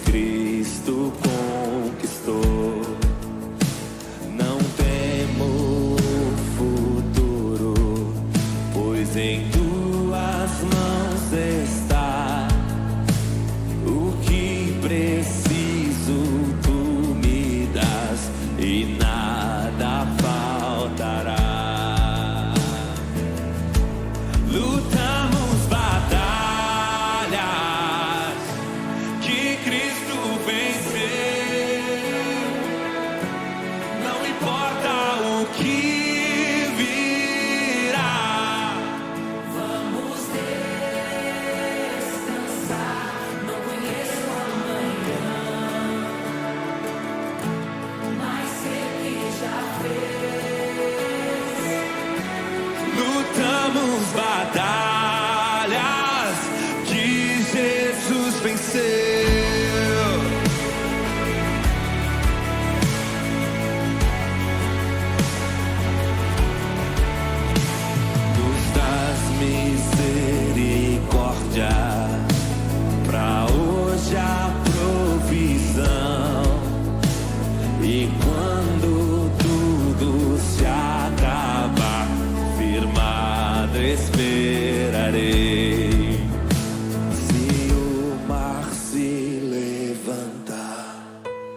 Cristo conquistou. Não temo o futuro, pois em tuas mãos está o que preciso, tu me das e nada faltará. Lutamos batalhas que Cristo venceu. Não importa o que virá, Vamos descansar. Não conheço amanhã, mas sei que já fez. lutamos batalhas que Jesus venceu. Nos das misericórdia, pra hoje a provisão. E quando tudo se acabar, firmado esperarei. Se o mar se levantar,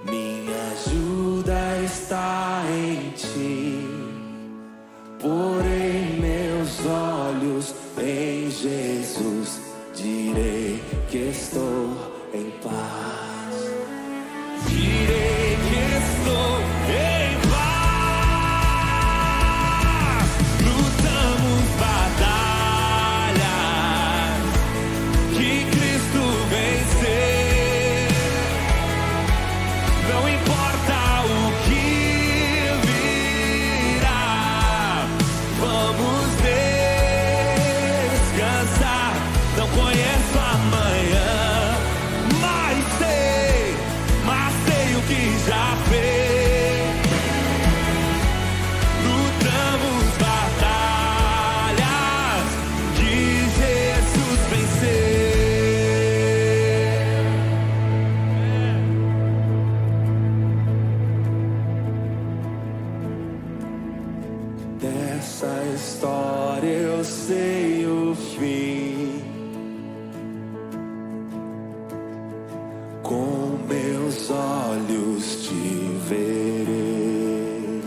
minha ajuda está em ti. Porei meus olhos em Jesus, direi que estou em paz. Direi que estou em paz. Lutamos batalhas que Cristo venceu. Não importa o que virá, vamos descansar. Não conheço amanhã, mas sei o que já fez. Lutamos batalhas que Jesus venceu. Dessa história eu sei o fim. Com meus olhos te verei.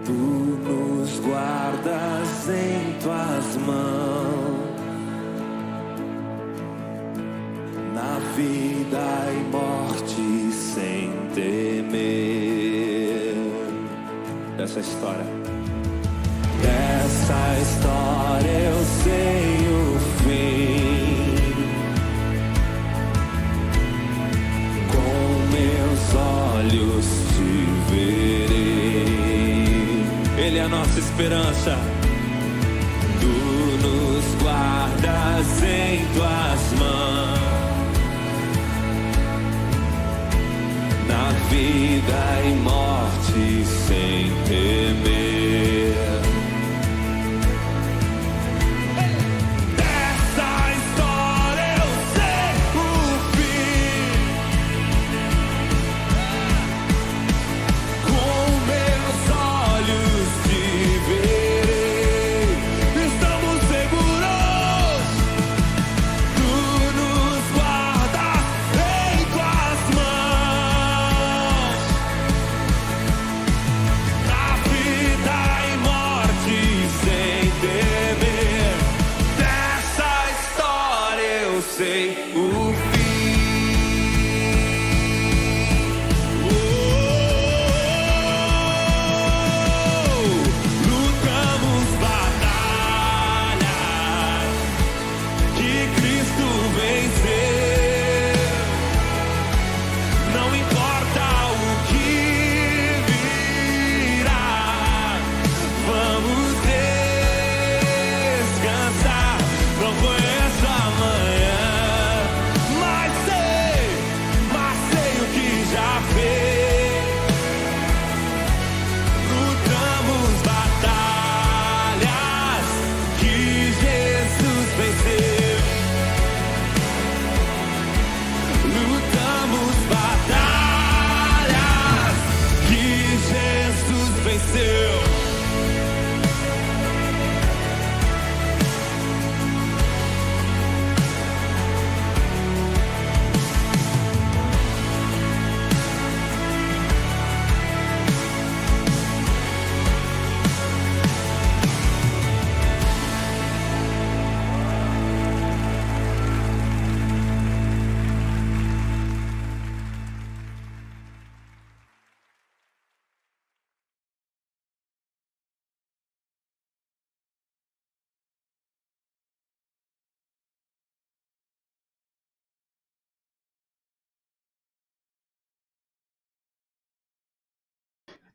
Tu nos guardas em tuas mãos, na vida e morte sem temer. Dessa história eu sei o fim. Com meus olhos te verei. Ele é a nossa esperança. Tu nos guardas em tuas mãos, na vida e morte sem temer. Dessa história eu sei o fim. Com meus olhos te verei. Estamos seguros. Tu nos guardas em tuas mãos, na vida e morte sem temer. Dessa história eu sei o fim. Lutamos batalhas que Cristo venceu. Não importa o que virá, vamos descansar. Não conheço amanhã, mas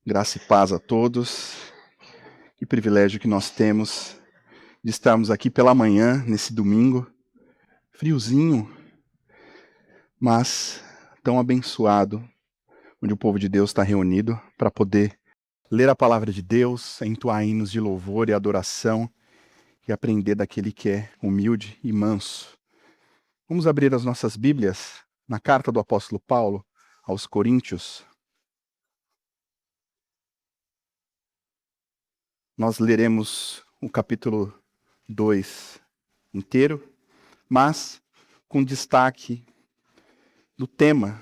Graça e paz a todos. Que privilégio que nós temos de estarmos aqui pela manhã, nesse domingo, friozinho, mas tão abençoado, onde o povo de Deus está reunido para poder ler a palavra de Deus, entoar hinos de louvor e adoração e aprender daquele que é humilde e manso. Vamos abrir as nossas Bíblias na carta do apóstolo Paulo aos Coríntios. Nós leremos o capítulo 2 inteiro, mas com destaque do tema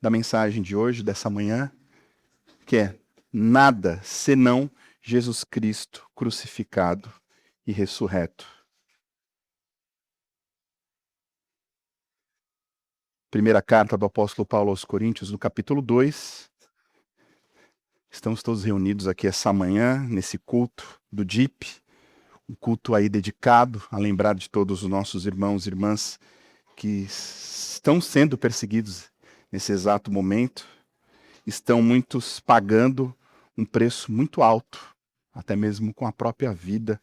da mensagem de hoje, dessa manhã, que é nada senão Jesus Cristo crucificado e ressurreto. Primeira carta do apóstolo Paulo aos Coríntios, no capítulo 2. Estamos todos reunidos aqui essa manhã, nesse culto do DIP, um culto aí dedicado a lembrar de todos os nossos irmãos e irmãs que estão sendo perseguidos nesse exato momento, estão muitos pagando um preço muito alto, até mesmo com a própria vida,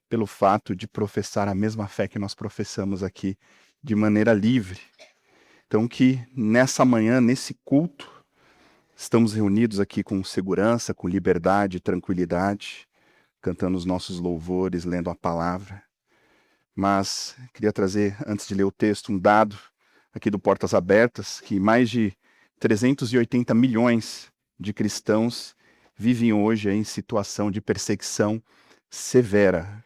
pelo fato de professar a mesma fé que nós professamos aqui de maneira livre. Então que nessa manhã, nesse culto, estamos reunidos aqui com segurança, com liberdade e tranquilidade, cantando os nossos louvores, lendo a palavra. Mas queria trazer, antes de ler o texto, um dado aqui do Portas Abertas, que mais de 380 milhões de cristãos vivem hoje em situação de perseguição severa,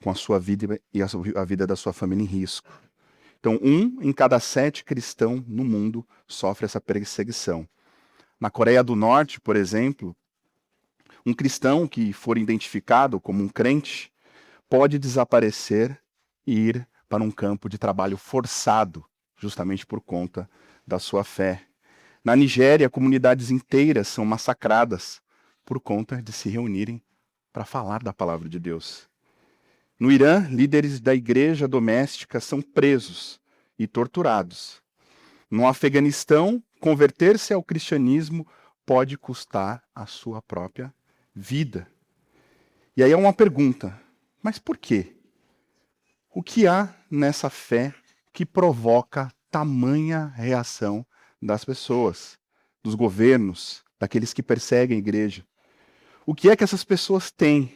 com a sua vida e a vida da sua família em risco. Então, 1 em cada 7 cristãos no mundo sofre essa perseguição. Na Coreia do Norte, por exemplo, um cristão que for identificado como um crente pode desaparecer e ir para um campo de trabalho forçado, justamente por conta da sua fé. Na Nigéria, comunidades inteiras são massacradas por conta de se reunirem para falar da palavra de Deus. No Irã, líderes da igreja doméstica são presos e torturados. No Afeganistão, converter-se ao cristianismo pode custar a sua própria vida. E aí é uma pergunta, mas por quê? O que há nessa fé que provoca tamanha reação das pessoas, dos governos, daqueles que perseguem a igreja? O que é que essas pessoas têm?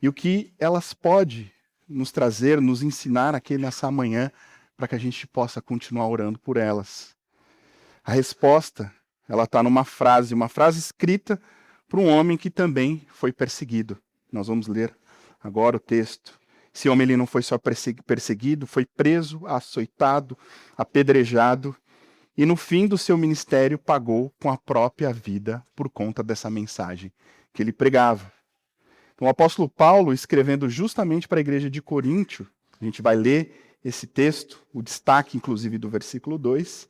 E o que elas podem nos trazer, nos ensinar aqui nessa manhã, para que a gente possa continuar orando por elas? A resposta, ela está numa frase escrita por um homem que também foi perseguido. Nós vamos ler agora o texto. Esse homem ele não foi só perseguido, foi preso, açoitado, apedrejado, e no fim do seu ministério pagou com a própria vida por conta dessa mensagem que ele pregava. Então, o apóstolo Paulo, escrevendo justamente para a igreja de Coríntio, a gente vai ler esse texto, o destaque inclusive do versículo 2,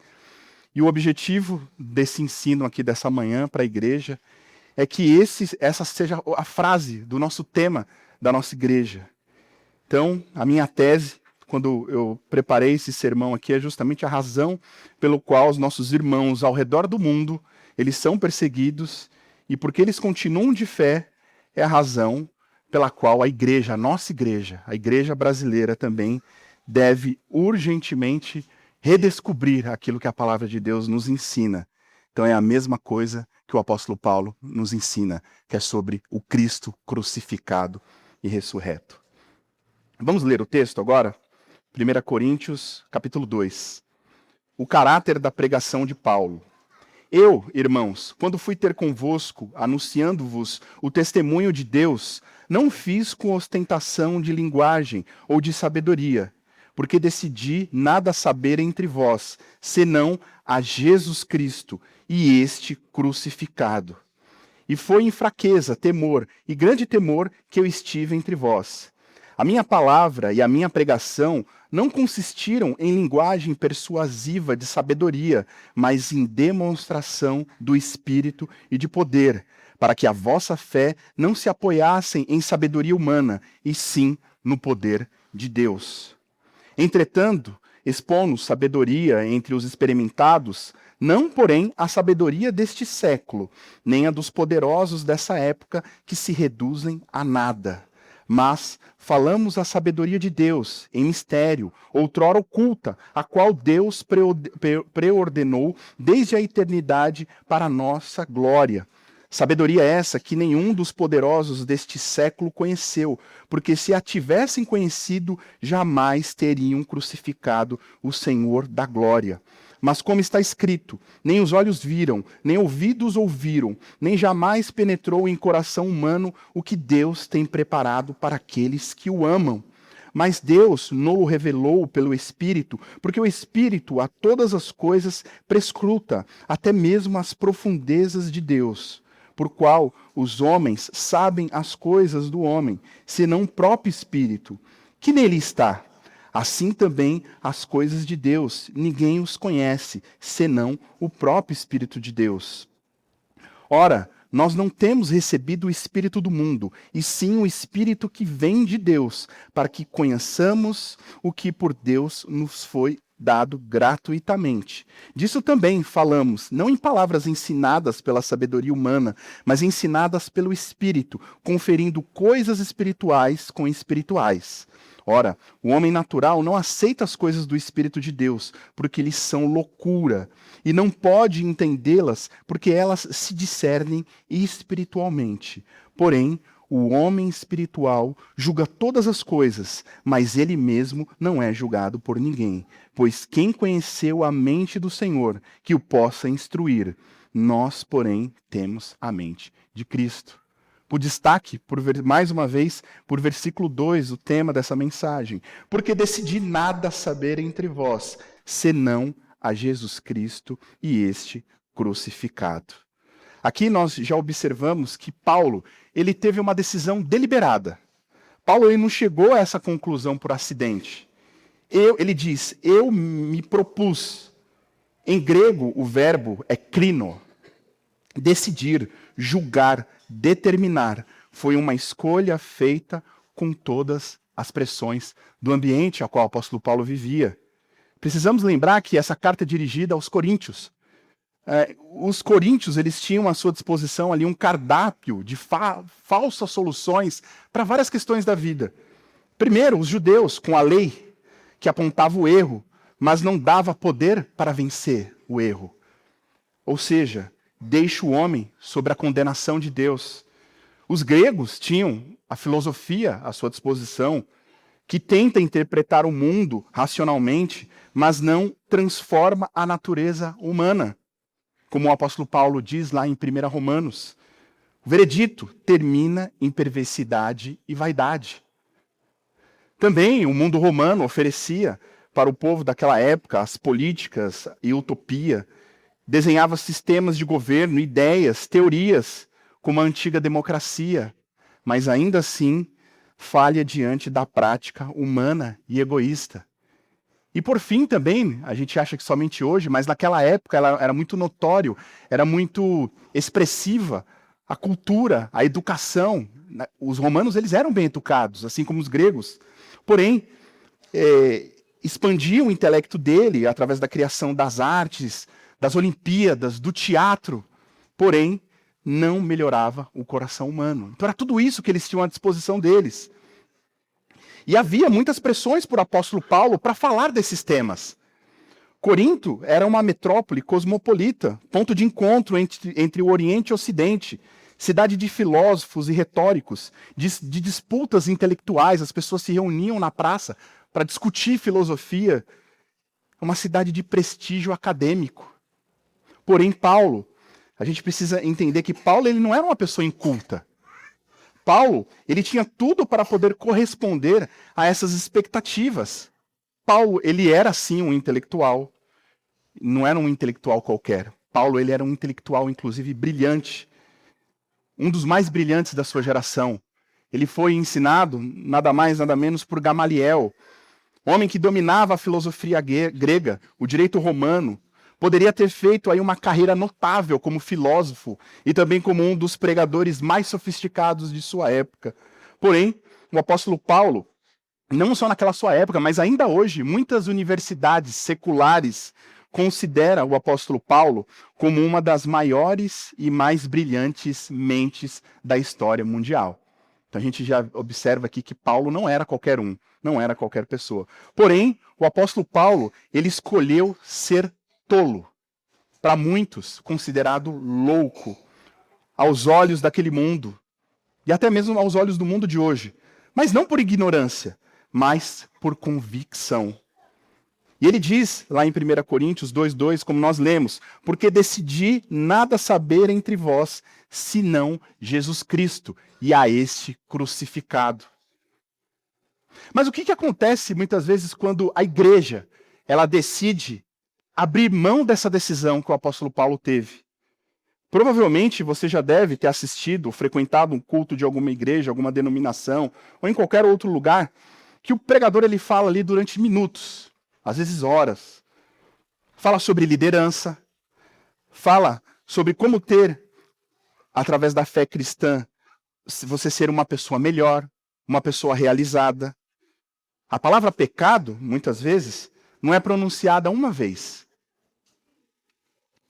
e o objetivo desse ensino aqui dessa manhã para a igreja é que essa seja a frase do nosso tema da nossa igreja. Então, a minha tese, quando eu preparei esse sermão aqui, é justamente a razão pelo qual os nossos irmãos ao redor do mundo, eles são perseguidos, e porque eles continuam de fé, é a razão pela qual a igreja, a nossa igreja, a igreja brasileira também, deve urgentemente redescobrir aquilo que a palavra de Deus nos ensina. Então é a mesma coisa que o apóstolo Paulo nos ensina, que é sobre o Cristo crucificado e ressurreto. Vamos ler o texto agora? 1 Coríntios, capítulo 2. O caráter da pregação de Paulo. Eu, irmãos, quando fui ter convosco, anunciando-vos o testemunho de Deus, não fiz com ostentação de linguagem ou de sabedoria, porque decidi nada saber entre vós, senão a Jesus Cristo e este crucificado. E foi em fraqueza, temor e grande temor que eu estive entre vós. A minha palavra e a minha pregação não consistiram em linguagem persuasiva de sabedoria, mas em demonstração do Espírito e de poder, para que a vossa fé não se apoiasse em sabedoria humana, e sim no poder de Deus. Entretanto, expondo sabedoria entre os experimentados, não, porém, a sabedoria deste século, nem a dos poderosos dessa época que se reduzem a nada. Mas falamos a sabedoria de Deus em mistério, outrora oculta, a qual Deus preordenou desde a eternidade para a nossa glória. Sabedoria essa que nenhum dos poderosos deste século conheceu, porque se a tivessem conhecido, jamais teriam crucificado o Senhor da glória. Mas como está escrito, nem os olhos viram, nem ouvidos ouviram, nem jamais penetrou em coração humano o que Deus tem preparado para aqueles que o amam. Mas Deus não o revelou pelo Espírito, porque o Espírito a todas as coisas prescruta, até mesmo as profundezas de Deus. Por qual os homens sabem as coisas do homem, senão o próprio Espírito, que nele está. Assim também as coisas de Deus, ninguém os conhece, senão o próprio Espírito de Deus. Ora, nós não temos recebido o Espírito do mundo, e sim o Espírito que vem de Deus, para que conheçamos o que por Deus nos foi dado gratuitamente. Disso também falamos, não em palavras ensinadas pela sabedoria humana, mas ensinadas pelo Espírito, conferindo coisas espirituais com espirituais. Ora, o homem natural não aceita as coisas do Espírito de Deus, porque lhes são loucura, e não pode entendê-las, porque elas se discernem espiritualmente. Porém, o homem espiritual julga todas as coisas, mas ele mesmo não é julgado por ninguém. Pois quem conheceu a mente do Senhor, que o possa instruir? Nós, porém, temos a mente de Cristo. O destaque, mais uma vez, por versículo 2, o tema dessa mensagem. Porque decidi nada saber entre vós, senão a Jesus Cristo e este crucificado. Aqui nós já observamos que Paulo, ele teve uma decisão deliberada. Paulo ele não chegou a essa conclusão por acidente. Ele diz, eu me propus. Em grego, o verbo é krino. Decidir, julgar, determinar. Foi uma escolha feita com todas as pressões do ambiente a qual o apóstolo Paulo vivia. Precisamos lembrar que essa carta é dirigida aos coríntios. Os coríntios eles tinham à sua disposição ali um cardápio de falsas soluções para várias questões da vida. Primeiro, os judeus, com a lei, que apontava o erro, mas não dava poder para vencer o erro. Ou seja, deixa o homem sob a condenação de Deus. Os gregos tinham a filosofia à sua disposição, que tenta interpretar o mundo racionalmente, mas não transforma a natureza humana. Como o apóstolo Paulo diz lá em 1 Romanos, o veredito termina em perversidade e vaidade. Também o mundo romano oferecia para o povo daquela época as políticas e utopia, desenhava sistemas de governo, ideias, teorias, como a antiga democracia, mas ainda assim falha diante da prática humana e egoísta. E por fim também, a gente acha que somente hoje, mas naquela época ela era muito notório, era muito expressiva a cultura, a educação. Os romanos eles eram bem educados, assim como os gregos. Porém, expandiam o intelecto dele através da criação das artes, das Olimpíadas, do teatro. Porém, não melhorava o coração humano. Então era tudo isso que eles tinham à disposição deles. E havia muitas pressões por apóstolo Paulo para falar desses temas. Corinto era uma metrópole cosmopolita, ponto de encontro entre o Oriente e o Ocidente, cidade de filósofos e retóricos, de disputas intelectuais, as pessoas se reuniam na praça para discutir filosofia. Uma cidade de prestígio acadêmico. Porém, Paulo, a gente precisa entender que Paulo ele não era uma pessoa inculta. Paulo, ele tinha tudo para poder corresponder a essas expectativas. Paulo, ele era sim um intelectual. Não era um intelectual qualquer. Paulo, ele era um intelectual, inclusive, brilhante. Um dos mais brilhantes da sua geração. Ele foi ensinado, nada mais, nada menos, por Gamaliel. Homem que dominava a filosofia grega, o direito romano. Poderia ter feito aí uma carreira notável como filósofo e também como um dos pregadores mais sofisticados de sua época. Porém, o apóstolo Paulo, não só naquela sua época, mas ainda hoje, muitas universidades seculares consideram o apóstolo Paulo como uma das maiores e mais brilhantes mentes da história mundial. Então a gente já observa aqui que Paulo não era qualquer um, não era qualquer pessoa. Porém, o apóstolo Paulo, ele escolheu ser tolo. Para muitos, considerado louco, aos olhos daquele mundo, e até mesmo aos olhos do mundo de hoje. Mas não por ignorância, mas por convicção. E ele diz, lá em 1 Coríntios 2,2, como nós lemos, porque decidi nada saber entre vós, senão Jesus Cristo, e a este crucificado. Mas o que acontece muitas vezes quando a igreja, ela decide abrir mão dessa decisão que o apóstolo Paulo teve? Provavelmente você já deve ter assistido ou frequentado um culto de alguma igreja, alguma denominação, ou em qualquer outro lugar, que o pregador ele fala ali durante minutos, às vezes horas. Fala sobre liderança, fala sobre como ter, através da fé cristã, você ser uma pessoa melhor, uma pessoa realizada. A palavra pecado, muitas vezes, não é pronunciada uma vez.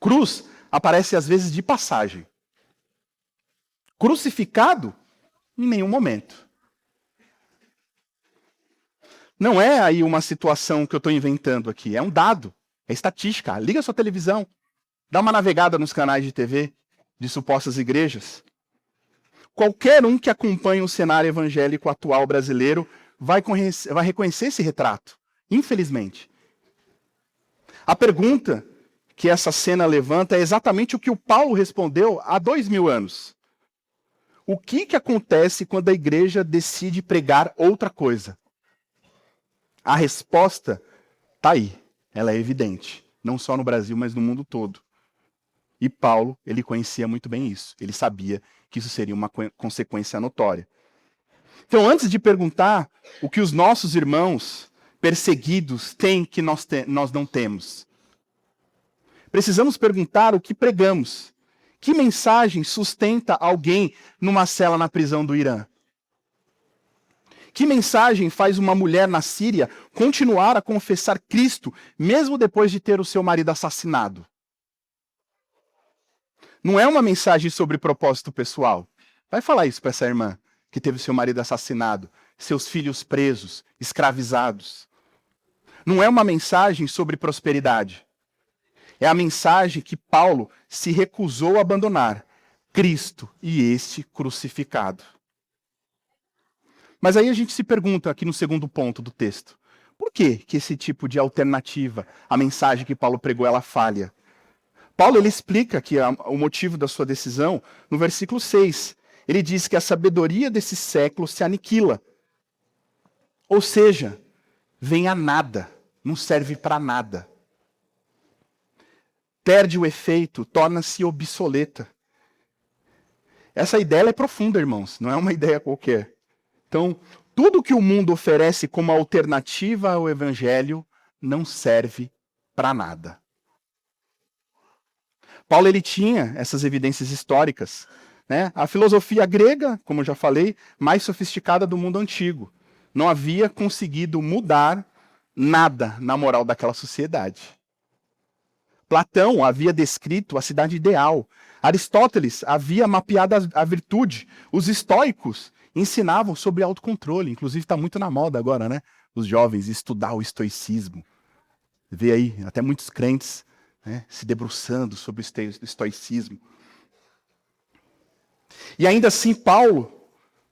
Cruz aparece às vezes de passagem. Crucificado, em nenhum momento. Não é aí uma situação que eu estou inventando aqui, é um dado, é estatística. Liga a sua televisão, dá uma navegada nos canais de TV de supostas igrejas. Qualquer um que acompanhe o cenário evangélico atual brasileiro vai reconhecer esse retrato, infelizmente. A pergunta que essa cena levanta é exatamente o que o Paulo respondeu há 2000 anos. O que acontece quando a igreja decide pregar outra coisa? A resposta está aí, ela é evidente, não só no Brasil, mas no mundo todo. E Paulo, ele conhecia muito bem isso, ele sabia que isso seria uma consequência notória. Então, antes de perguntar o que os nossos irmãos perseguidos têm que nós não temos, precisamos perguntar o que pregamos. Que mensagem sustenta alguém numa cela na prisão do Irã? Que mensagem faz uma mulher na Síria continuar a confessar Cristo, mesmo depois de ter o seu marido assassinado? Não é uma mensagem sobre propósito pessoal. Vai falar isso para essa irmã que teve o seu marido assassinado, seus filhos presos, escravizados. Não é uma mensagem sobre prosperidade. É a mensagem que Paulo se recusou a abandonar, Cristo e este crucificado. Mas aí a gente se pergunta aqui no segundo ponto do texto, por que esse tipo de alternativa, a mensagem que Paulo pregou, ela falha? Paulo ele explica que o motivo da sua decisão no versículo 6. Ele diz que a sabedoria desse século se aniquila. Ou seja, vem a nada, não serve para nada. Perde o efeito, torna-se obsoleta. Essa ideia é profunda, irmãos, não é uma ideia qualquer. Então, tudo que o mundo oferece como alternativa ao evangelho não serve para nada. Paulo ele tinha essas evidências históricas, né? A filosofia grega, como eu já falei, mais sofisticada do mundo antigo, não havia conseguido mudar nada na moral daquela sociedade. Platão havia descrito a cidade ideal. Aristóteles havia mapeado a virtude. Os estoicos ensinavam sobre autocontrole. Inclusive está muito na moda agora, né? Os jovens estudar o estoicismo. Vê aí, até muitos crentes, né, se debruçando sobre o estoicismo. E ainda assim, Paulo,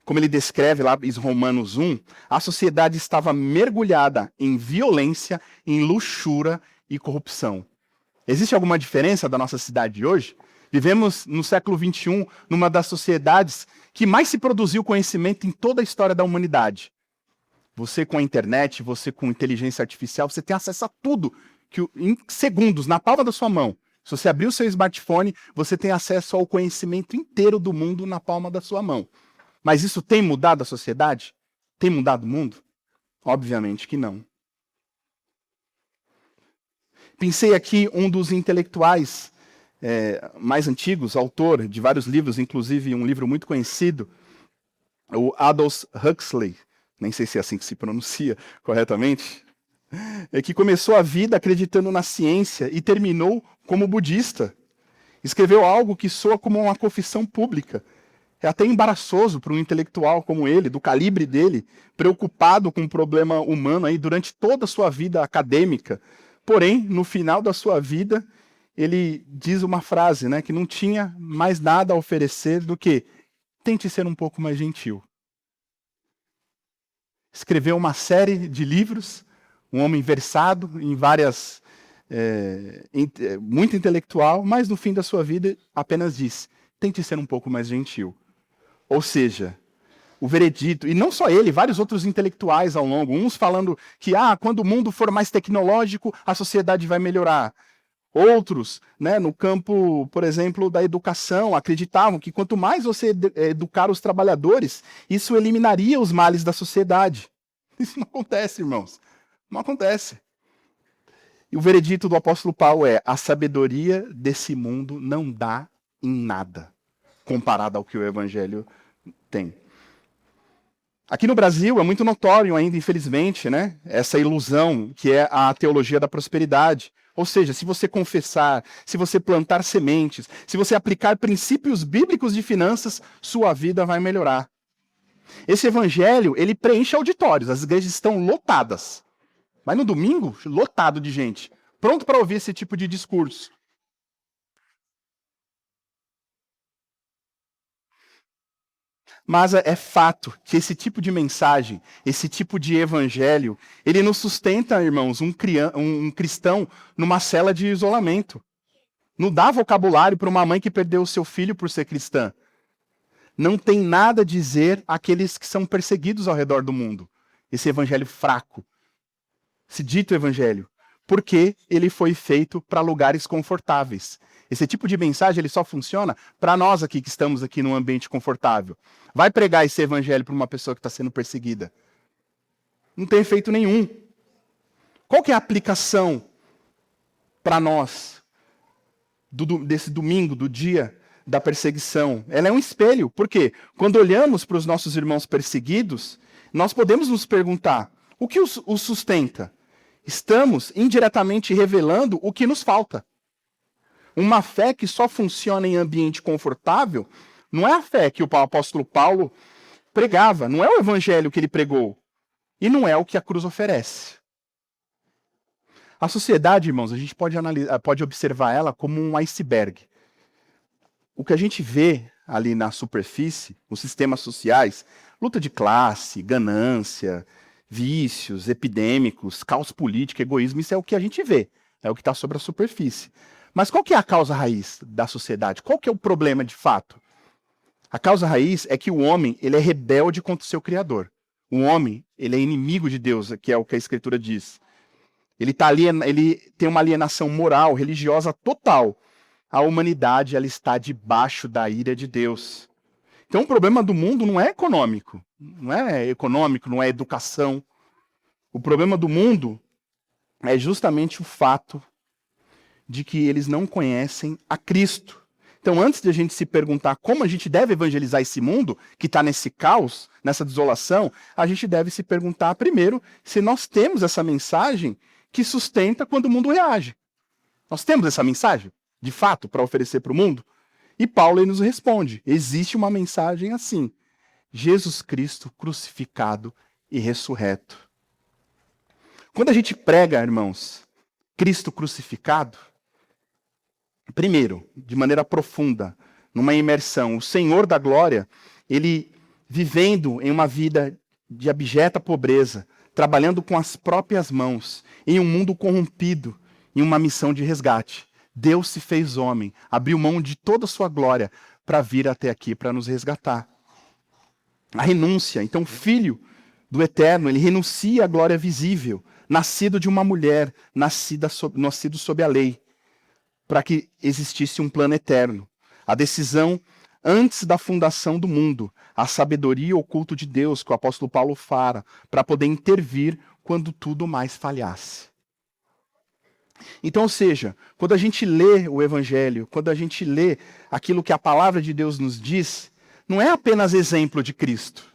como ele descreve lá em Romanos 1, a sociedade estava mergulhada em violência, em luxúria e corrupção. Existe alguma diferença da nossa cidade de hoje? Vivemos no século XXI, numa das sociedades que mais se produziu conhecimento em toda a história da humanidade. Você com a internet, você com inteligência artificial, você tem acesso a tudo que em segundos, na palma da sua mão. Se você abrir o seu smartphone, você tem acesso ao conhecimento inteiro do mundo na palma da sua mão. Mas isso tem mudado a sociedade? Tem mudado o mundo? Obviamente que não. Pensei aqui um dos intelectuais mais antigos, autor de vários livros, inclusive um livro muito conhecido, o Aldous Huxley. nem sei se é assim que se pronuncia corretamente, é que começou a vida acreditando na ciência e terminou como budista. Escreveu algo que soa como uma confissão pública. É até embaraçoso para um intelectual como ele, do calibre dele, preocupado com um problema humano aí durante toda a sua vida acadêmica. Porém, no final da sua vida, ele diz uma frase, né, que não tinha mais nada a oferecer do que tente ser um pouco mais gentil. Escreveu uma série de livros, um homem versado em várias, muito intelectual, mas no fim da sua vida apenas diz, tente ser um pouco mais gentil. Ou seja, o veredito, e não só ele, vários outros intelectuais ao longo, uns falando que quando o mundo for mais tecnológico, a sociedade vai melhorar. Outros, né, no campo, por exemplo, da educação, acreditavam que quanto mais você educar os trabalhadores, isso eliminaria os males da sociedade. Isso não acontece, irmãos. Não acontece. E o veredito do apóstolo Paulo é: a sabedoria desse mundo não dá em nada, comparado ao que o evangelho tem. Aqui no Brasil é muito notório ainda, infelizmente, né, essa ilusão que é a teologia da prosperidade. Ou seja, se você confessar, se você plantar sementes, se você aplicar princípios bíblicos de finanças, sua vida vai melhorar. Esse evangelho, ele preenche auditórios, as igrejas estão lotadas. Mas no domingo, lotado de gente, pronto para ouvir esse tipo de discurso. Mas é fato que esse tipo de mensagem, esse tipo de evangelho, ele não sustenta, irmãos, um cristão numa cela de isolamento. Não dá vocabulário para uma mãe que perdeu o seu filho por ser cristã. Não tem nada a dizer àqueles que são perseguidos ao redor do mundo. Esse evangelho fraco, esse dito evangelho, porque ele foi feito para lugares confortáveis. Esse tipo de mensagem ele só funciona para nós aqui que estamos aqui num ambiente confortável. Vai pregar esse evangelho para uma pessoa que está sendo perseguida? Não tem efeito nenhum. Qual que é a aplicação para nós desse domingo, do dia da perseguição? Ela é um espelho. Por quê? Quando olhamos para os nossos irmãos perseguidos, nós podemos nos perguntar, o que os sustenta? Estamos indiretamente revelando o que nos falta. Uma fé que só funciona em ambiente confortável não é a fé que o apóstolo Paulo pregava, não é o evangelho que ele pregou, e não é o que a cruz oferece. A sociedade, irmãos, a gente pode observar ela como um iceberg. O que a gente vê ali na superfície, os sistemas sociais, luta de classe, ganância, vícios epidêmicos, caos político, egoísmo, isso é o que a gente vê, é o que está sobre a superfície. Mas qual que é a causa raiz da sociedade? Qual que é o problema de fato? A causa raiz é que o homem ele é rebelde contra o seu Criador. O homem ele é inimigo de Deus, que é o que a Escritura diz. Ele tem uma alienação moral, religiosa total. A humanidade ela está debaixo da ira de Deus. Então o problema do mundo não é econômico. Não é educação. O problema do mundo é justamente o fato de que eles não conhecem a Cristo. Então, antes de a gente se perguntar como a gente deve evangelizar esse mundo, que está nesse caos, nessa desolação, a gente deve se perguntar primeiro se nós temos essa mensagem que sustenta quando o mundo reage. Nós temos essa mensagem, de fato, para oferecer para o mundo? E Paulo ele nos responde, existe uma mensagem assim, Jesus Cristo crucificado e ressurreto. Quando a gente prega, irmãos, Cristo crucificado, primeiro, de maneira profunda, numa imersão, o Senhor da glória, ele vivendo em uma vida de abjeta pobreza, trabalhando com as próprias mãos, em um mundo corrompido, em uma missão de resgate. Deus se fez homem, abriu mão de toda a sua glória para vir até aqui, para nos resgatar. A renúncia, então, o Filho do Eterno, ele renuncia à glória visível, nascido de uma mulher, nascido sob a lei, para que existisse um plano eterno. A decisão antes da fundação do mundo, a sabedoria oculta de Deus, que o apóstolo Paulo fala, para poder intervir quando tudo mais falhasse. Então, ou seja, quando a gente lê o Evangelho, quando a gente lê aquilo que a palavra de Deus nos diz, não é apenas exemplo de Cristo.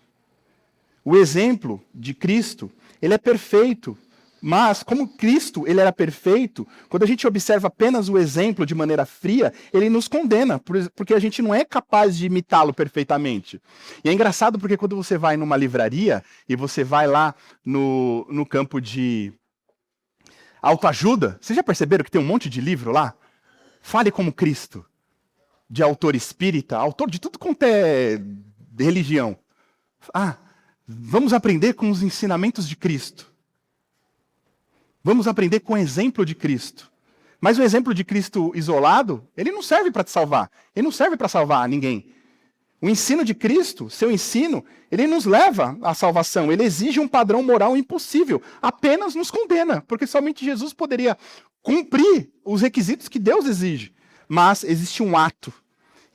O exemplo de Cristo, ele é perfeito, mas como Cristo ele era perfeito, quando a gente observa apenas o exemplo de maneira fria, ele nos condena, porque a gente não é capaz de imitá-lo perfeitamente. E é engraçado porque quando você vai numa livraria e você vai lá no campo de autoajuda, vocês já perceberam que tem um monte de livro lá? Fale como Cristo, de autor espírita, autor de tudo quanto é religião. Vamos aprender com os ensinamentos de Cristo. Vamos aprender com o exemplo de Cristo. Mas o exemplo de Cristo isolado, ele não serve para te salvar. Ele não serve para salvar ninguém. O ensino de Cristo, seu ensino, ele nos leva à salvação. Ele exige um padrão moral impossível. Apenas nos condena, porque somente Jesus poderia cumprir os requisitos que Deus exige. Mas existe um ato.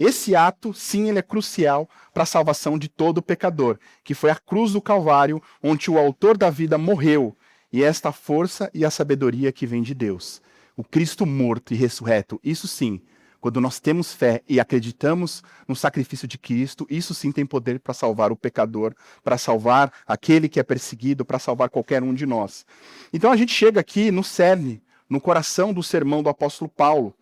Esse ato, sim, ele é crucial para a salvação de todo pecador, que foi a cruz do Calvário, onde o autor da vida morreu. E esta força e a sabedoria que vem de Deus. O Cristo morto e ressurreto, isso sim, quando nós temos fé e acreditamos no sacrifício de Cristo, isso sim tem poder para salvar o pecador, para salvar aquele que é perseguido, para salvar qualquer um de nós. Então a gente chega aqui no cerne, no coração do sermão do apóstolo Paulo.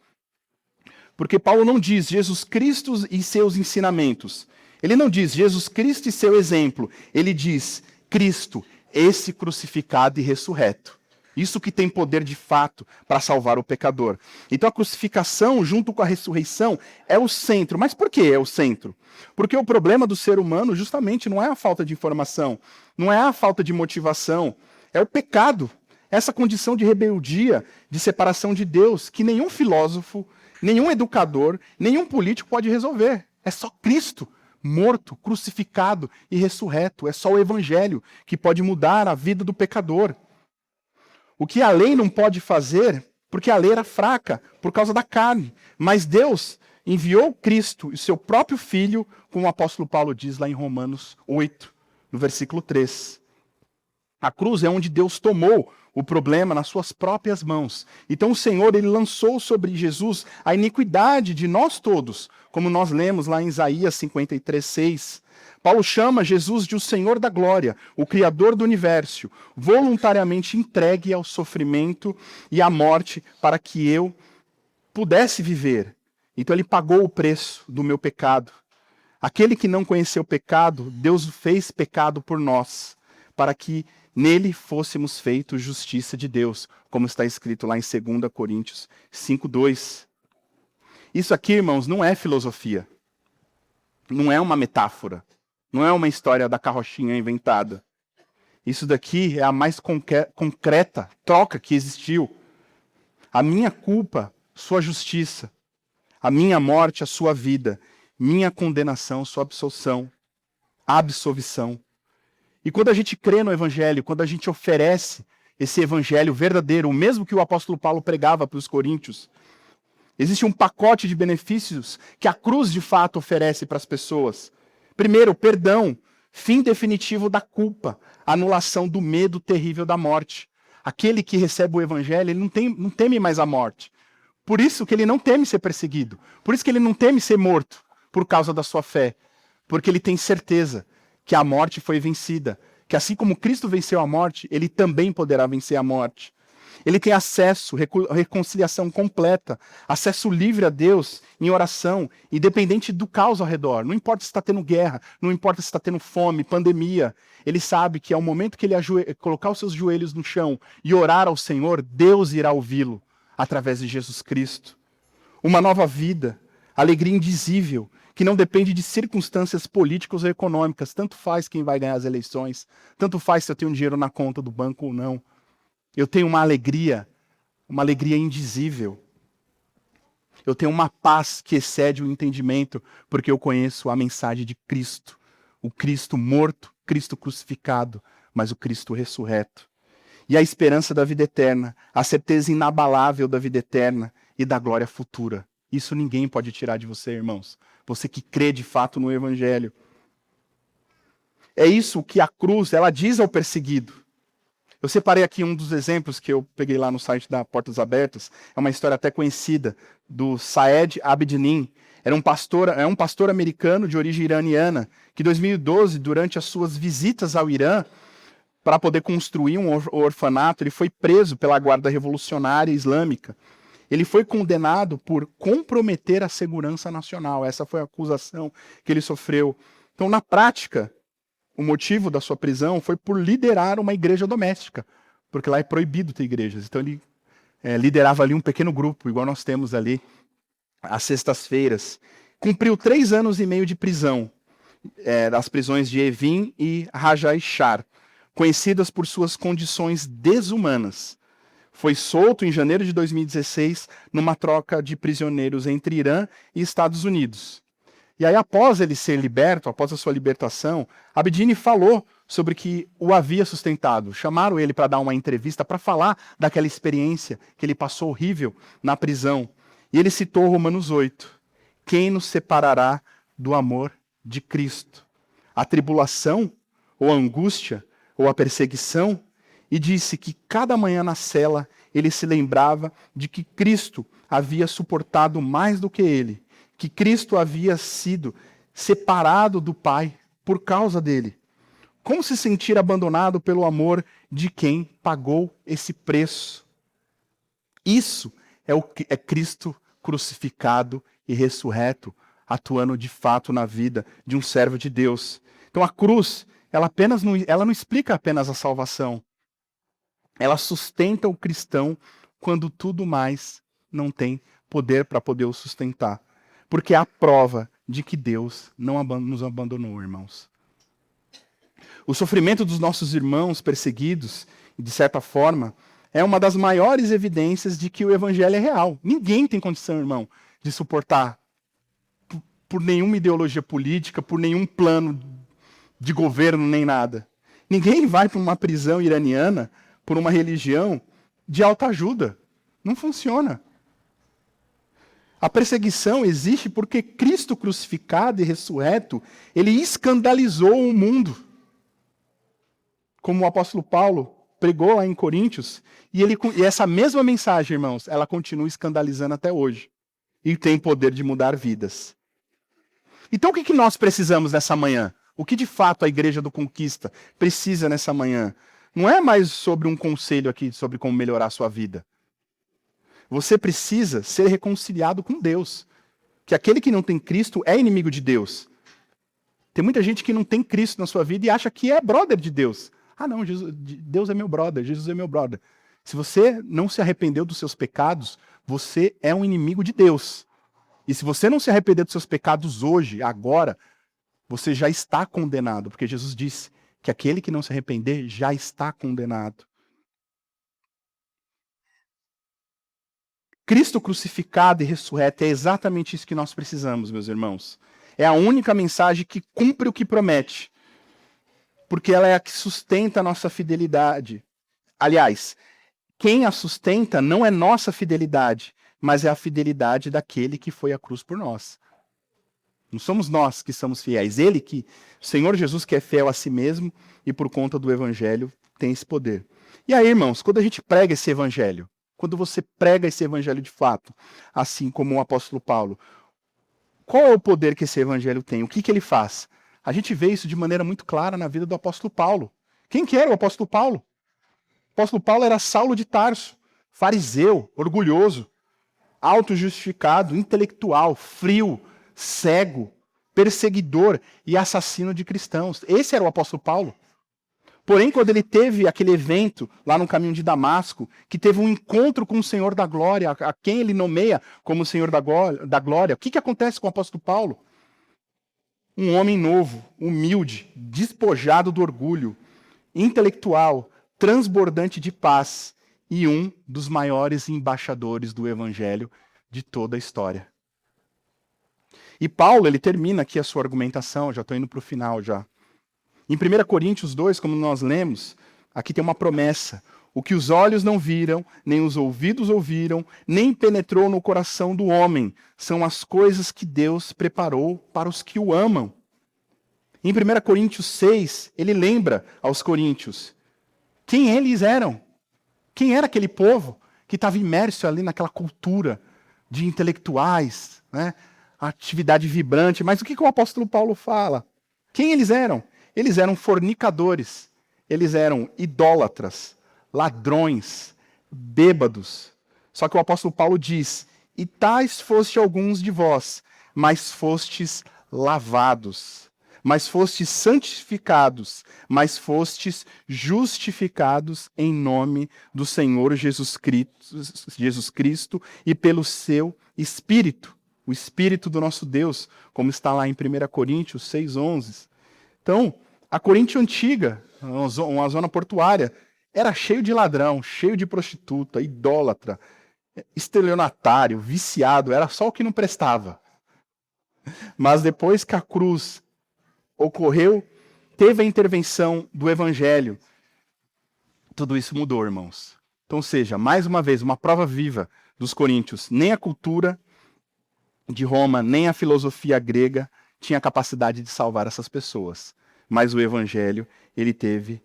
Porque Paulo não diz Jesus Cristo e seus ensinamentos. Ele não diz Jesus Cristo e seu exemplo. Ele diz Cristo, esse crucificado e ressurreto. Isso que tem poder de fato para salvar o pecador. Então a crucificação junto com a ressurreição é o centro. Mas por que é o centro? Porque o problema do ser humano justamente não é a falta de informação, não é a falta de motivação, é o pecado. Essa condição de rebeldia, de separação de Deus, que nenhum filósofo, nenhum educador, nenhum político pode resolver. É só Cristo. Morto, crucificado e ressurreto. É só o evangelho que pode mudar a vida do pecador. O que a lei não pode fazer, porque a lei era fraca, por causa da carne. Mas Deus enviou Cristo e seu próprio Filho, como o apóstolo Paulo diz lá em Romanos 8, no versículo 3. A cruz é onde Deus tomou o problema nas suas próprias mãos. Então o Senhor, ele lançou sobre Jesus a iniquidade de nós todos, como nós lemos lá em Isaías 53:6. Paulo chama Jesus de o Senhor da glória, o Criador do universo, voluntariamente entregue ao sofrimento e à morte para que eu pudesse viver. Então ele pagou o preço do meu pecado. Aquele que não conheceu pecado, Deus fez pecado por nós, para que nele fôssemos feitos justiça de Deus, como está escrito lá em 2 Coríntios 5:2. Isso aqui, irmãos, não é filosofia. Não é uma metáfora. Não é uma história da carrochinha inventada. Isso daqui é a mais concreta troca que existiu. A minha culpa, sua justiça. A minha morte, a sua vida. Minha condenação, sua absolvição. E quando a gente crê no evangelho, quando a gente oferece esse evangelho verdadeiro, o mesmo que o apóstolo Paulo pregava para os coríntios, existe um pacote de benefícios que a cruz de fato oferece para as pessoas. Primeiro, perdão, fim definitivo da culpa, anulação do medo terrível da morte. Aquele que recebe o evangelho, ele não teme mais a morte. Por isso que ele não teme ser perseguido. Por isso que ele não teme ser morto por causa da sua fé. Porque ele tem certeza que a morte foi vencida. Que assim como Cristo venceu a morte, ele também poderá vencer a morte. Ele tem acesso, reconciliação completa, acesso livre a Deus em oração, independente do caos ao redor. Não importa se está tendo guerra, não importa se está tendo fome, pandemia. Ele sabe que ao momento que ele colocar os seus joelhos no chão e orar ao Senhor, Deus irá ouvi-lo através de Jesus Cristo. Uma nova vida, alegria indizível, que não depende de circunstâncias políticas ou econômicas. Tanto faz quem vai ganhar as eleições, tanto faz se eu tenho dinheiro na conta do banco ou não. Eu tenho uma alegria indizível. Eu tenho uma paz que excede o entendimento, porque eu conheço a mensagem de Cristo. O Cristo morto, Cristo crucificado, mas o Cristo ressurreto. E a esperança da vida eterna, a certeza inabalável da vida eterna e da glória futura. Isso ninguém pode tirar de você, irmãos. Você que crê de fato no Evangelho. É isso que a cruz, ela diz ao perseguido. Eu separei aqui um dos exemplos que eu peguei lá no site da Portas Abertas. É uma história até conhecida, do Saed Abedin. É um pastor americano de origem iraniana, que em 2012, durante as suas visitas ao Irã, para poder construir um orfanato, ele foi preso pela Guarda Revolucionária Islâmica. Ele foi condenado por comprometer a segurança nacional. Essa foi a acusação que ele sofreu. Então, na prática, o motivo da sua prisão foi por liderar uma igreja doméstica, porque lá é proibido ter igrejas. Então, ele liderava ali um pequeno grupo, igual nós temos ali às sextas-feiras. Cumpriu 3 anos e meio de prisão, das prisões de Evin e Rajaishar, conhecidas por suas condições desumanas. Foi solto em janeiro de 2016 numa troca de prisioneiros entre Irã e Estados Unidos. E aí, após ele ser liberto, após a sua libertação, Abedini falou sobre que o havia sustentado. Chamaram ele para dar uma entrevista para falar daquela experiência que ele passou horrível na prisão. E ele citou Romanos 8. Quem nos separará do amor de Cristo? A tribulação, ou a angústia, ou a perseguição? E disse que cada manhã na cela ele se lembrava de que Cristo havia suportado mais do que ele, que Cristo havia sido separado do Pai por causa dele. Como se sentir abandonado pelo amor de quem pagou esse preço? Isso é Cristo crucificado e ressurreto, atuando de fato na vida de um servo de Deus. Então a cruz, ela não explica apenas a salvação. Ela sustenta o cristão quando tudo mais não tem poder para poder o sustentar. Porque é a prova de que Deus não nos abandonou, irmãos. O sofrimento dos nossos irmãos perseguidos, de certa forma, é uma das maiores evidências de que o evangelho é real. Ninguém tem condição, irmão, de suportar por nenhuma ideologia política, por nenhum plano de governo, nem nada. Ninguém vai para uma prisão iraniana por uma religião de autoajuda. Não funciona. A perseguição existe porque Cristo crucificado e ressurreto, ele escandalizou o mundo. Como o apóstolo Paulo pregou lá em Coríntios, e essa mesma mensagem, irmãos, ela continua escandalizando até hoje. E tem poder de mudar vidas. Então o que nós precisamos nessa manhã? O que de fato a Igreja do Conquista precisa nessa manhã? Não é mais sobre um conselho aqui sobre como melhorar a sua vida. Você precisa ser reconciliado com Deus. Que aquele que não tem Cristo é inimigo de Deus. Tem muita gente que não tem Cristo na sua vida e acha que é brother de Deus. Ah, não, Deus é meu brother, Jesus é meu brother. Se você não se arrependeu dos seus pecados, você é um inimigo de Deus. E se você não se arrepender dos seus pecados hoje, agora, você já está condenado. Porque Jesus disse que aquele que não se arrepender já está condenado. Cristo crucificado e ressurreto é exatamente isso que nós precisamos, meus irmãos. É a única mensagem que cumpre o que promete. Porque ela é a que sustenta a nossa fidelidade. Aliás, quem a sustenta não é nossa fidelidade, mas é a fidelidade daquele que foi à cruz por nós. Não somos nós que somos fiéis. O Senhor Jesus, que é fiel a si mesmo e por conta do evangelho tem esse poder. E aí, irmãos, quando a gente prega esse evangelho, quando você prega esse evangelho de fato, assim como o apóstolo Paulo, qual é o poder que esse evangelho tem? O que ele faz? A gente vê isso de maneira muito clara na vida do apóstolo Paulo. Quem que era o apóstolo Paulo? O apóstolo Paulo era Saulo de Tarso, fariseu, orgulhoso, autojustificado, intelectual, frio, cego, perseguidor e assassino de cristãos. Esse era o apóstolo Paulo. Porém, quando ele teve aquele evento lá no caminho de Damasco, que teve um encontro com o Senhor da Glória, a quem ele nomeia como Senhor da Glória, o que acontece com o apóstolo Paulo? Um homem novo, humilde, despojado do orgulho, intelectual, transbordante de paz e um dos maiores embaixadores do evangelho de toda a história. E Paulo, ele termina aqui a sua argumentação, já estou indo para o final já. Em 1 Coríntios 2, como nós lemos, aqui tem uma promessa. O que os olhos não viram, nem os ouvidos ouviram, nem penetrou no coração do homem, são as coisas que Deus preparou para os que o amam. Em 1 Coríntios 6, ele lembra aos coríntios quem eles eram. Quem era aquele povo que estava imerso ali naquela cultura de intelectuais, né? atividade vibrante. Mas o que o apóstolo Paulo fala? Quem eles eram? Eles eram fornicadores, eles eram idólatras, ladrões, bêbados. Só que o apóstolo Paulo diz: e tais foste alguns de vós, mas fostes lavados, mas fostes santificados, mas fostes justificados em nome do Senhor Jesus Cristo e pelo seu Espírito, o Espírito do nosso Deus, como está lá em 1 Coríntios 6:11. Então, a Coríntio antiga, uma zona portuária, era cheio de ladrão, cheio de prostituta, idólatra, estelionatário, viciado, era só o que não prestava. Mas depois que a cruz ocorreu, teve a intervenção do Evangelho, tudo isso mudou, irmãos. Então, seja, mais uma vez, uma prova viva dos coríntios, nem a cultura de Roma, nem a filosofia grega tinha capacidade de salvar essas pessoas. Mas o Evangelho, ele teve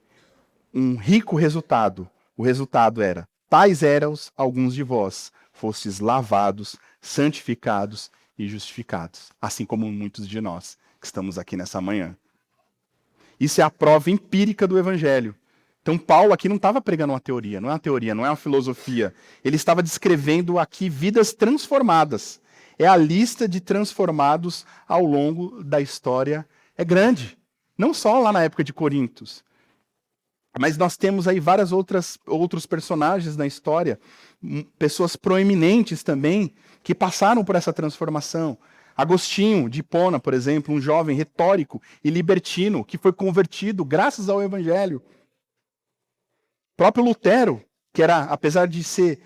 um rico resultado. O resultado era: tais eram alguns de vós, fostes lavados, santificados e justificados, assim como muitos de nós que estamos aqui nessa manhã. Isso é a prova empírica do Evangelho. Então Paulo aqui não estava pregando uma teoria, não é uma filosofia. Ele estava descrevendo aqui vidas transformadas. É a lista de transformados ao longo da história, é grande. Não só lá na época de Coríntios, mas nós temos aí outros personagens na história, pessoas proeminentes também, que passaram por essa transformação. Agostinho de Hipona, por exemplo, um jovem retórico e libertino que foi convertido graças ao Evangelho. O próprio Lutero, que era, apesar de ser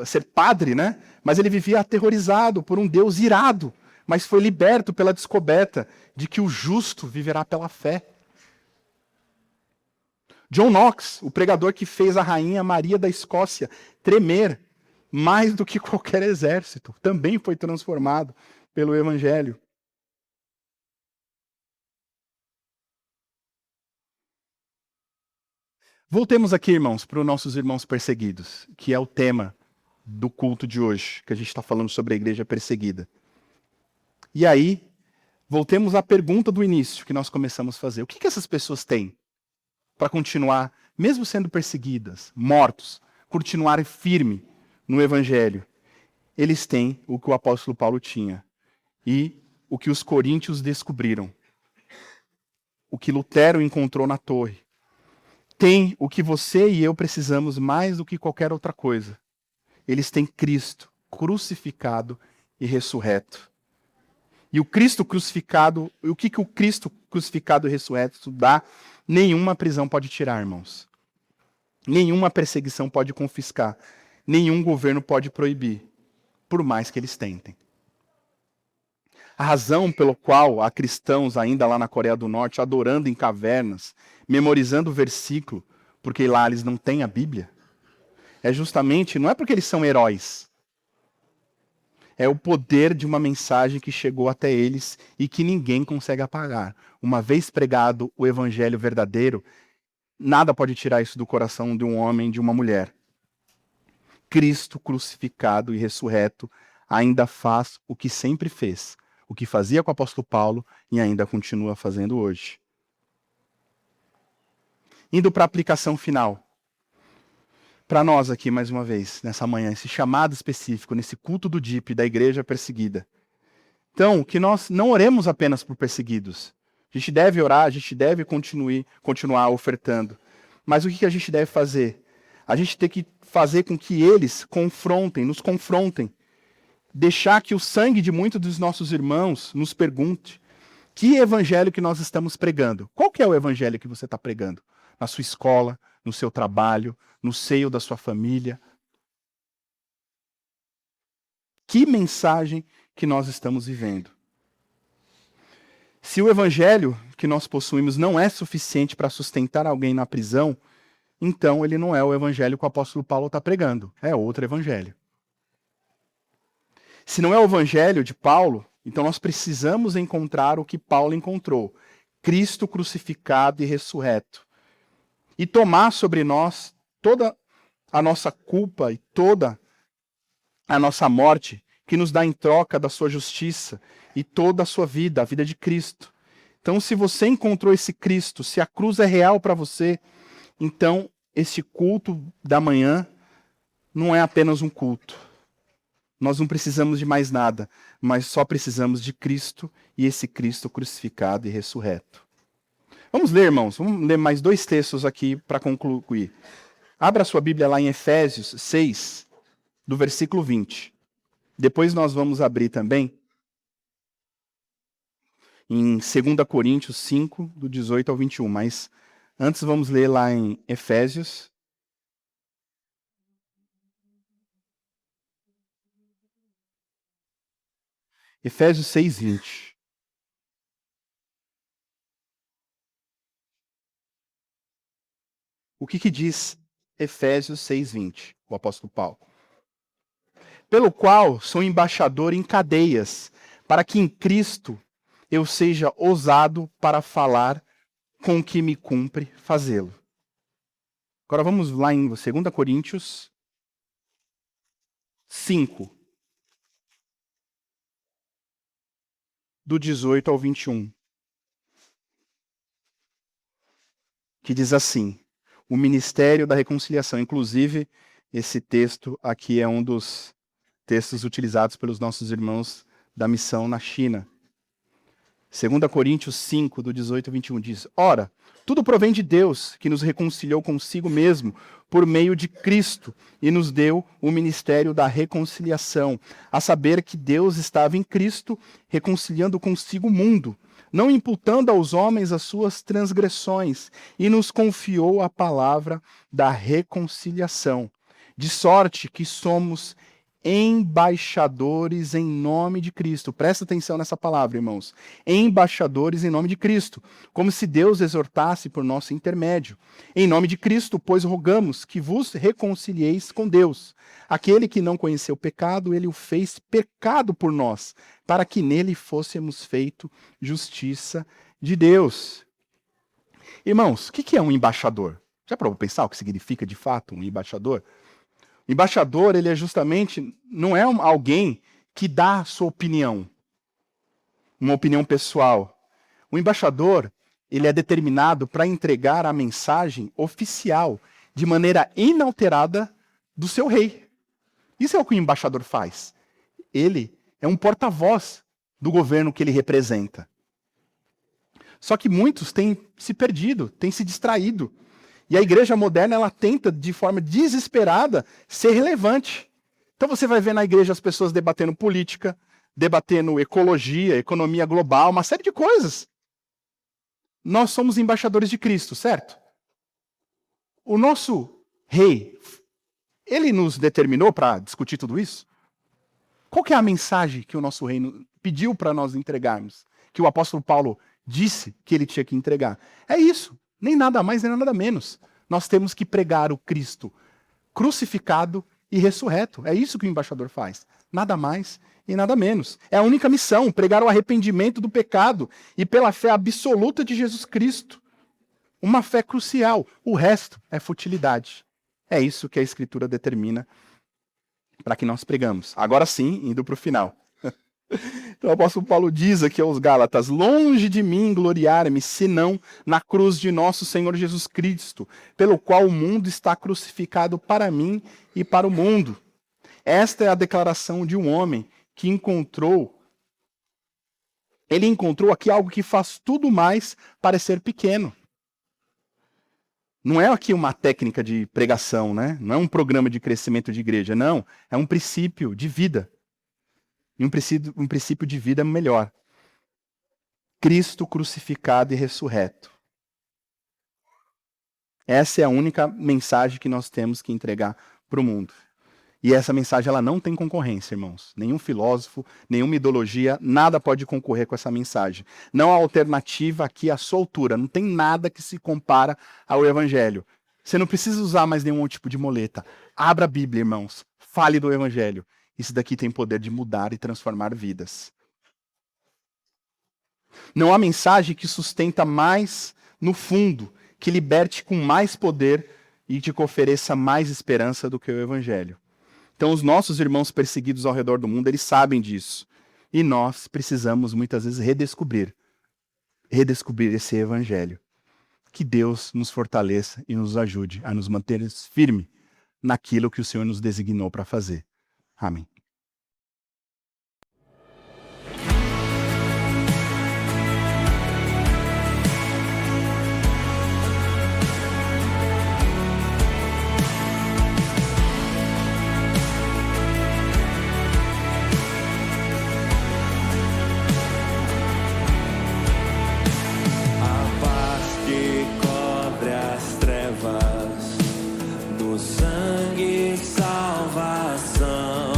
ser padre, né? Mas ele vivia aterrorizado por um Deus irado, mas foi liberto pela descoberta de que o justo viverá pela fé. John Knox, o pregador que fez a rainha Maria da Escócia tremer mais do que qualquer exército, também foi transformado pelo Evangelho. Voltemos aqui, irmãos, para os nossos irmãos perseguidos, que é o tema do culto de hoje, que a gente está falando sobre a igreja perseguida. E aí, voltemos à pergunta do início que nós começamos a fazer. O que essas pessoas têm para continuar, mesmo sendo perseguidas, mortos, continuarem firme no Evangelho? Eles têm o que o apóstolo Paulo tinha e o que os coríntios descobriram, o que Lutero encontrou na torre. Tem o que você e eu precisamos mais do que qualquer outra coisa. Eles têm Cristo crucificado e ressurreto. E o Cristo crucificado, o que o Cristo crucificado e ressurreto dá, nenhuma prisão pode tirar, irmãos. Nenhuma perseguição pode confiscar. Nenhum governo pode proibir, por mais que eles tentem. A razão pelo qual há cristãos ainda lá na Coreia do Norte adorando em cavernas, memorizando o versículo, porque lá eles não têm a Bíblia, é justamente, não é porque eles são heróis, é o poder de uma mensagem que chegou até eles e que ninguém consegue apagar. Uma vez pregado o evangelho verdadeiro, nada pode tirar isso do coração de um homem, de uma mulher. Cristo crucificado e ressurreto ainda faz o que sempre fez, o que fazia com o apóstolo Paulo e ainda continua fazendo hoje. Indo para a aplicação final. Para nós aqui, mais uma vez, nessa manhã, esse chamado específico, nesse culto do DIP, da igreja perseguida. Então, que nós não oremos apenas por perseguidos. A gente deve orar, a gente deve continuar ofertando. Mas o que a gente deve fazer? A gente tem que fazer com que eles nos confrontem. Deixar que o sangue de muitos dos nossos irmãos nos pergunte que evangelho que nós estamos pregando. Qual que é o evangelho que você está pregando? Na sua escola, no seu trabalho, no seio da sua família. Que mensagem que nós estamos vivendo? Se o evangelho que nós possuímos não é suficiente para sustentar alguém na prisão, então ele não é o evangelho que o apóstolo Paulo está pregando. É outro evangelho. Se não é o evangelho de Paulo, então nós precisamos encontrar o que Paulo encontrou. Cristo crucificado e ressurreto. E tomar sobre nós toda a nossa culpa e toda a nossa morte que nos dá em troca da sua justiça e toda a sua vida, a vida de Cristo. Então, se você encontrou esse Cristo, se a cruz é real para você, então esse culto da manhã não é apenas um culto. Nós não precisamos de mais nada, mas só precisamos de Cristo e esse Cristo crucificado e ressurreto. Vamos ler, irmãos, vamos ler mais 2 textos aqui para concluir. Abra sua Bíblia lá em Efésios 6, do versículo 20. Depois nós vamos abrir também em 2 Coríntios 5, do 18 ao 21. Mas antes vamos ler lá em Efésios. Efésios 6, 20. O que diz Efésios 6, 20, o apóstolo Paulo? Pelo qual sou embaixador em cadeias, para que em Cristo eu seja ousado para falar com o que me cumpre fazê-lo. Agora vamos lá em 2 Coríntios 5, do 18 ao 21. Que diz assim: o ministério da reconciliação. Inclusive, esse texto aqui é um dos textos utilizados pelos nossos irmãos da missão na China. 2 Coríntios 5, do 18 ao 21 diz: ora, tudo provém de Deus, que nos reconciliou consigo mesmo por meio de Cristo e nos deu o ministério da reconciliação, a saber que Deus estava em Cristo reconciliando consigo o mundo, não imputando aos homens as suas transgressões, e nos confiou a palavra da reconciliação, de sorte que somos embaixadores em nome de Cristo. Presta atenção nessa palavra, irmãos. Embaixadores em nome de Cristo, como se Deus exortasse por nosso intermédio. Em nome de Cristo, pois rogamos que vos reconcilieis com Deus. Aquele que não conheceu o pecado, ele o fez pecado por nós, para que nele fôssemos feito justiça de Deus. Irmãos, o que é um embaixador? Já parou para pensar o que significa de fato um embaixador? Embaixador, ele é justamente, não é alguém que dá a sua opinião, uma opinião pessoal. O embaixador, ele é determinado para entregar a mensagem oficial, de maneira inalterada, do seu rei. Isso é o que o embaixador faz. Ele é um porta-voz do governo que ele representa. Só que muitos têm se perdido, têm se distraído. E a igreja moderna, ela tenta, de forma desesperada, ser relevante. Então você vai ver na igreja as pessoas debatendo política, debatendo ecologia, economia global, uma série de coisas. Nós somos embaixadores de Cristo, certo? O nosso rei, ele nos determinou para discutir tudo isso? Qual que é a mensagem que o nosso rei pediu para nós entregarmos? Que o apóstolo Paulo disse que ele tinha que entregar? É isso. Nem nada mais, nem nada menos. Nós temos que pregar o Cristo crucificado e ressurreto. É isso que o embaixador faz. Nada mais e nada menos. É a única missão, pregar o arrependimento do pecado e pela fé absoluta de Jesus Cristo. Uma fé crucial. O resto é futilidade. É isso que a Escritura determina para que nós pregamos. Agora sim, indo para o final. Então o apóstolo Paulo diz aqui aos Gálatas: longe de mim gloriar-me, senão na cruz de nosso Senhor Jesus Cristo, pelo qual o mundo está crucificado para mim e para o mundo. Esta é a declaração de um homem que ele encontrou aqui algo que faz tudo mais parecer pequeno. Não é aqui uma técnica de pregação, né? Não é um programa de crescimento de igreja, não. É um princípio de vida. E um princípio de vida melhor. Cristo crucificado e ressurreto. Essa é a única mensagem que nós temos que entregar para o mundo. E essa mensagem ela não tem concorrência, irmãos. Nenhum filósofo, nenhuma ideologia, nada pode concorrer com essa mensagem. Não há alternativa aqui à sua altura. Não tem nada que se compara ao Evangelho. Você não precisa usar mais nenhum tipo de muleta. Abra a Bíblia, irmãos. Fale do Evangelho. Isso daqui tem poder de mudar e transformar vidas. Não há mensagem que sustenta mais no fundo, que liberte com mais poder e te ofereça mais esperança do que o Evangelho. Então, os nossos irmãos perseguidos ao redor do mundo, eles sabem disso. E nós precisamos, muitas vezes, redescobrir esse evangelho. Que Deus nos fortaleça e nos ajude a nos manter firmes naquilo que o Senhor nos designou para fazer. Amém. A paz que cobre as trevas, no sangue salvação,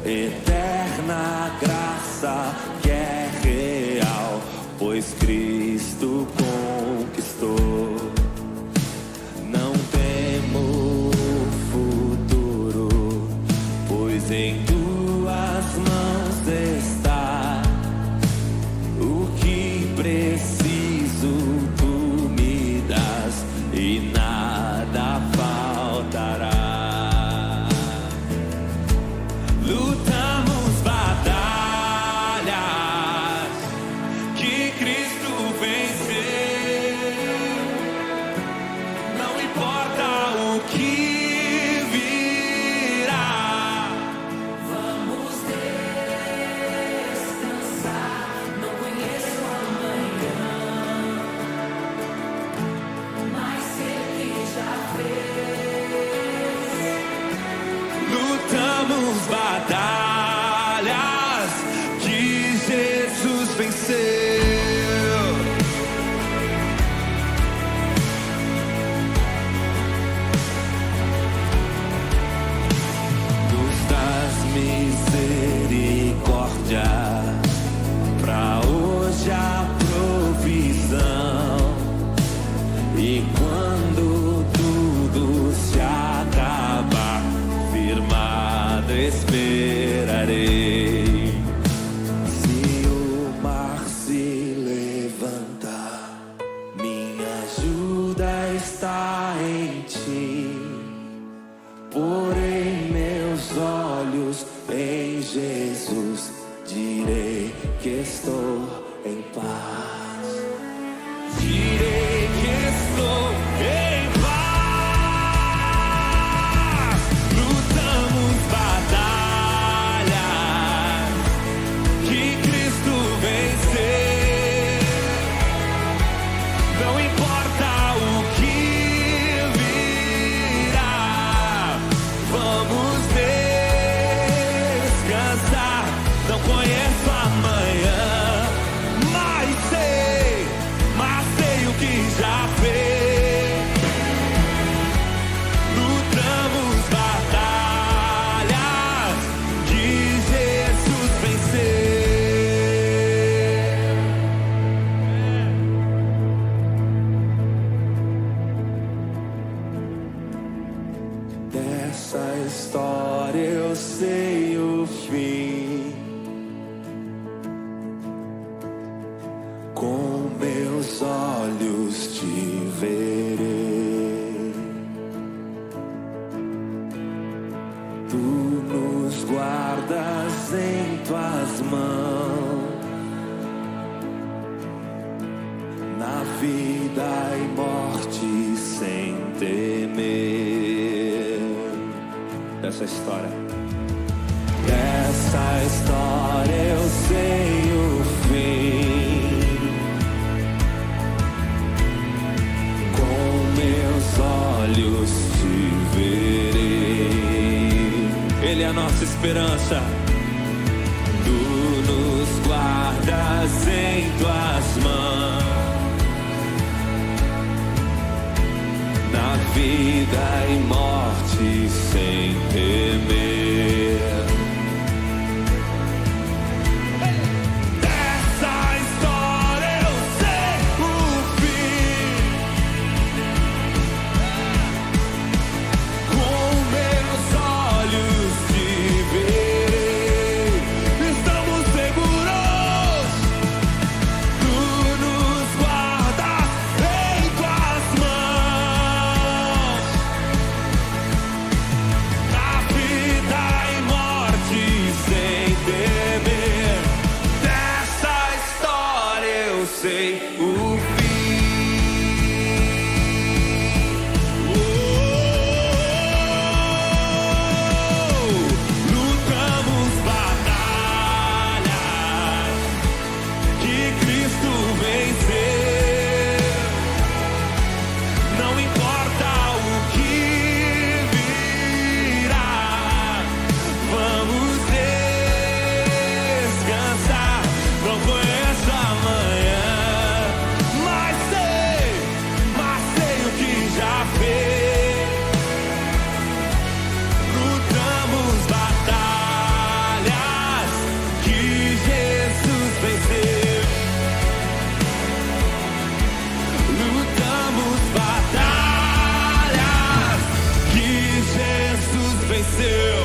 eterna graça que é real, pois Cristo conquistou. Não temo o futuro, pois em tuas mãos está o que preciso, tu me das e nada faltará. Lutamos batalhas que Cristo venceu. Não importa o que virá, Vamos descansar. Não conheço amanhã, mas sei que já fez. lutamos batalhas que Jesus venceu. Nos das misericórdia, pra hoje a provisão. E quando tudo se acabar, firmado esperarei. Se o mar se levantar, minha ajuda está em ti. Porém meus olhos em Jesus, direi que estou em paz. Direi que estou em paz. Lutamos batalhas que Cristo venceu. Não importa o que virá, vamos descansar. Não conheço amanhã, mas sei o que já fez. Lutamos batalhas que Jesus venceu. Dessa história eu sei o fim. Com meus olhos te verei. Tu nos guardas em tuas mãos, na vida e morte sem temer. Essa história eu sei o fim. Com meus olhos te verei. Ele é a nossa esperança. Tu nos guardas em tuas mãos, na vida e morte sem temer. Dessa história eu sei o fim. Com meus olhos te verei. Estamos seguros. Tu nos guardas em tuas mãos, na vida venceu.